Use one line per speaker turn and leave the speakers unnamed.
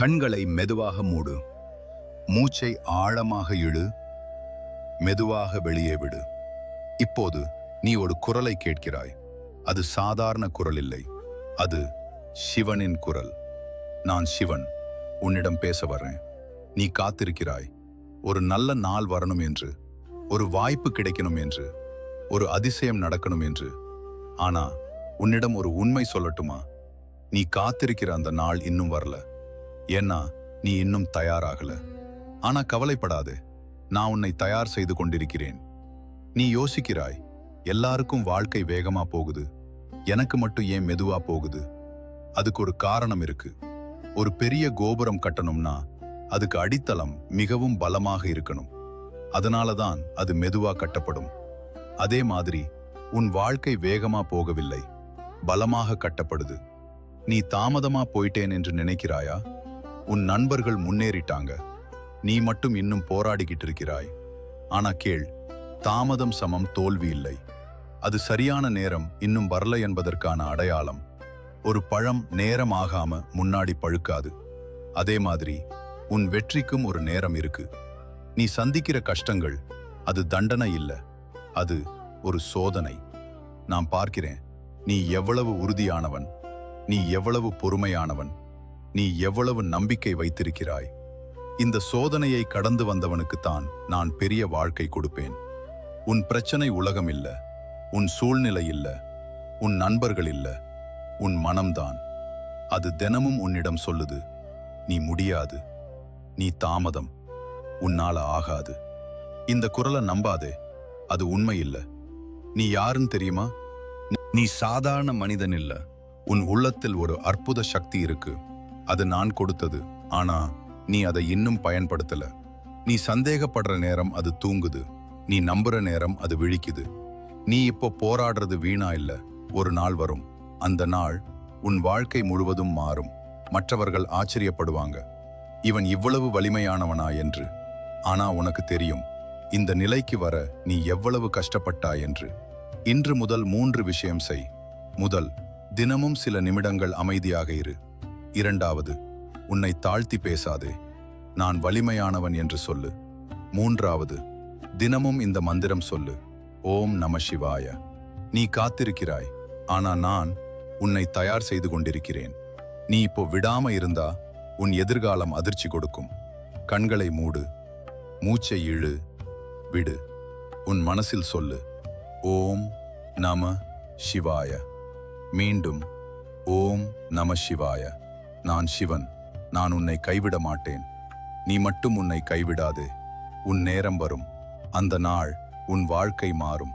கண்களை மெதுவாக மூடு. மூச்சை ஆழமாக இழு. மெதுவாக வெளியே விடு. இப்போது நீ ஒரு குரலை கேட்கிறாய். அது சாதாரண குரல் இல்லை. அது சிவனின் குரல். நான் சிவன், உன்னிடம் பேச வர்றேன். நீ காத்திருக்கிறாய். ஒரு நல்ல நாள் வரணும் என்று, ஒரு வாய்ப்பு கிடைக்கணும் என்று, ஒரு அதிசயம் நடக்கணும் என்று. ஆனா உன்னிடம் ஒரு உண்மை சொல்லட்டுமா? நீ காத்திருக்கிற அந்த நாள் இன்னும் வரல. ஏன்னா நீ இன்னும் தயாராகல. ஆனா கவலைப்படாதே, நான் உன்னை தயார் செய்து கொண்டிருக்கிறேன். நீ யோசிக்கிறாய், எல்லாருக்கும் வாழ்க்கை வேகமா போகுது, எனக்கு மட்டும் ஏன் மெதுவா போகுது? அதுக்கு ஒரு காரணம் இருக்கு. ஒரு பெரிய கோபுரம் கட்டணும்னா அதுக்கு அடித்தளம் மிகவும் பலமாக இருக்கணும். அதனாலதான் அது மெதுவா கட்டப்படும். அதே மாதிரி உன் வாழ்க்கை வேகமா போகவில்லை, பலமாக கட்டப்படுது. நீ தாமதமா போயிட்டேன் என்று நினைக்கிறாயா? உன் நண்பர்கள் முன்னேறிட்டாங்க, நீ மட்டும் இன்னும் போராடிக்கிட்டு இருக்கிறாய். ஆனா கேள், தாமதம் சமம் தோல்வி இல்லை. அது சரியான நேரம் இன்னும் வரல என்பதற்கான அடையாளம். ஒரு பழம் நேரம் ஆகாம முன்னாடி பழுக்காது. அதே மாதிரி உன் வெற்றிக்கும் ஒரு நேரம் இருக்கு. நீ சந்திக்கிற கஷ்டங்கள் அது தண்டனை இல்லை, அது ஒரு சோதனை. நான் பார்க்கிறேன், நீ எவ்வளவு உறுதியானவன், நீ எவ்வளவு பொறுமையானவன், நீ எவ்வளவு நம்பிக்கை வைத்திருக்கிறாய். இந்த சோதனையை கடந்து வந்தவனுக்குத்தான் நான் பெரிய வாழ்க்கை கொடுப்பேன். உன் பிரச்சனை உலகம் இல்ல, உன் சூழ்நிலை இல்ல, உன் நண்பர்கள் இல்ல, உன் மனம்தான். அது தினமும் உன்னிடம் சொல்லுது, நீ முடியாது, நீ தாமதம், உன்னால ஆகாது. இந்த குரலை நம்பாதே, அது உண்மை இல்ல. நீ யாருன்னு தெரியுமா? நீ சாதாரண மனிதன் இல்ல. உன் உள்ளத்தில் ஒரு அற்புத சக்தி இருக்கு. அது நான் கொடுத்தது, ஆனா நீ அதை இன்னும் பயன்படுத்தல. நீ சந்தேகப்படுற நேரம் அது தூங்குது, நீ நம்புற நேரம் அது விழிக்குது. நீ இப்போ போராடுறது வீணா இல்ல. ஒரு நாள் வரும், அந்த நாள் உன் வாழ்க்கை முழுவதும் மாறும். மற்றவர்கள் ஆச்சரியப்படுவாங்க, இவன் இவ்வளவு வலிமையானவனா என்று. ஆனா உனக்கு தெரியும், இந்த நிலைக்கு வர நீ எவ்வளவு கஷ்டப்பட்டாய் என்று. இன்று முதல் 3 விஷயம் செய். முதல், தினமும் சில நிமிடங்கள் அமைதியாக இரு. இரண்டாவது, உன்னை தாழ்த்தி பேசாதே, நான் வலிமையானவன் என்று சொல்லு. மூன்றாவது, தினமும் இந்த மந்திரம் சொல்லு, ஓம் நம சிவாய. நீ காத்திருக்கிறாய், ஆனா நான் உன்னை தயார் செய்து கொண்டிருக்கிறேன். நீ இப்போ விடாம இருந்தா உன் எதிர்காலம் அதிர்ச்சி கொடுக்கும். கண்களை மூடு, மூச்சை இழு, விடு. உன் மனசில் சொல்லு, ஓம் நம சிவாய. மீண்டும், ஓம் நம சிவாய. நான் சிவன், நான் உன்னை கைவிட மாட்டேன். நீ மட்டும் உன்னை கைவிடாதே. உன் நேரம் வரும், அந்த நாள் உன் வாழ்க்கை மாறும்.